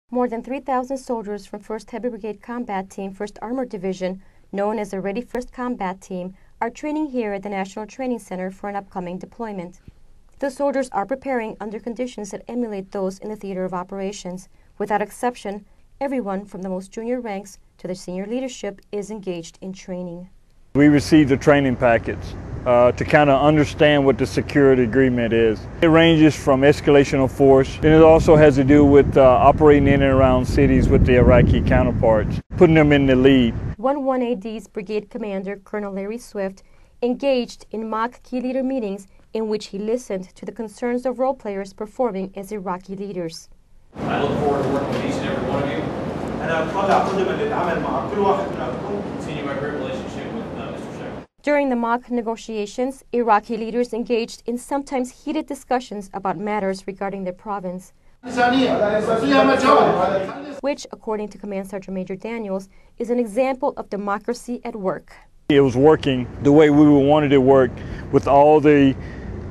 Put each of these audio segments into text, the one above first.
More than 3,000 soldiers from 1st Heavy Brigade Combat Team, 1st Armored Division, known as the Ready 1st Combat Team, are training here at the National Training Center for an upcoming deployment. The soldiers are preparing under conditions that emulate those in the theater of operations. Without exception, everyone from the most junior ranks to the senior leadership is engaged in training. We received a training package to kind of understand what the security agreement is. It ranges from escalation of force, and it also has to do with operating in and around cities with the Iraqi counterparts, putting them in the lead. 1AD's Brigade Commander, Colonel Larry Swift, engaged in mock key leader meetings in which he listened to the concerns of role players performing as Iraqi leaders. I look forward to working with each and every one of you. Continue my great relationship with Mr. Shepherd. During the mock negotiations, Iraqi leaders engaged in sometimes heated discussions about matters regarding their province, which, according to Command Sergeant Major Daniels, is an example of democracy at work. It was working the way we wanted it to work, with all the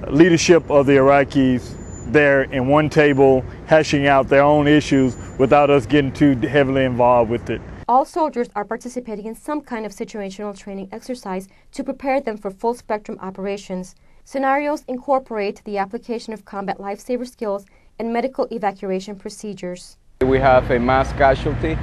leadership of the Iraqis there in one table, hashing out their own issues without us getting too heavily involved with it. All soldiers are participating in some kind of situational training exercise to prepare them for full-spectrum operations. Scenarios incorporate the application of combat lifesaver skills and medical evacuation procedures. We have a mass casualty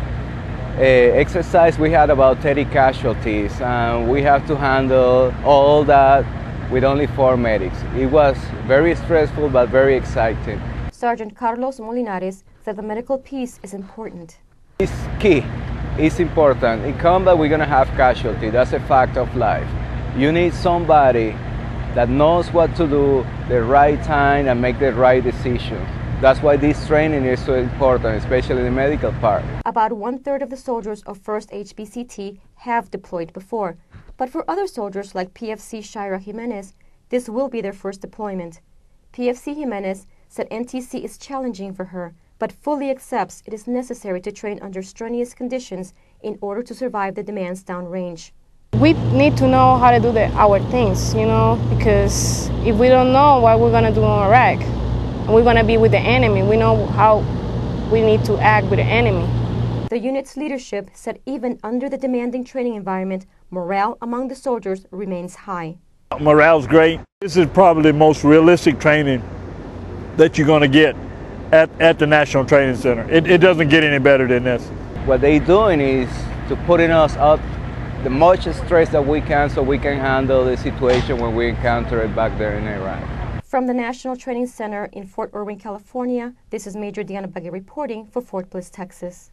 exercise. We had about 30 casualties, and we have to handle all that with only 4 medics. It was very stressful but very exciting. Sergeant Carlos Molinares said the medical piece is important. It's key. It's important. In combat, we're going to have casualty. That's a fact of life. You need somebody that knows what to do the right time and make the right decision. That's why this training is so important, especially the medical part. About 1/3 of the soldiers of 1st HBCT have deployed before. But for other soldiers like PFC Shaira Jimenez, this will be their first deployment. PFC Jimenez said NTC is challenging for her, but fully accepts it is necessary to train under strenuous conditions in order to survive the demands downrange. We need to know how to do our things, because if we don't know what we're going to do in Iraq, and we're going to be with the enemy, we know how we need to act with the enemy. The unit's leadership said even under the demanding training environment, morale among the soldiers remains high. Morale's great. This is probably the most realistic training that you're going to get at the National Training Center. It doesn't get any better than this. What they're doing is to putting us up the much stress that we can so we can handle the situation when we encounter it back there in Iraq. From the National Training Center in Fort Irwin, California, this is Major Diana Bagay reporting for Fort Bliss, Texas.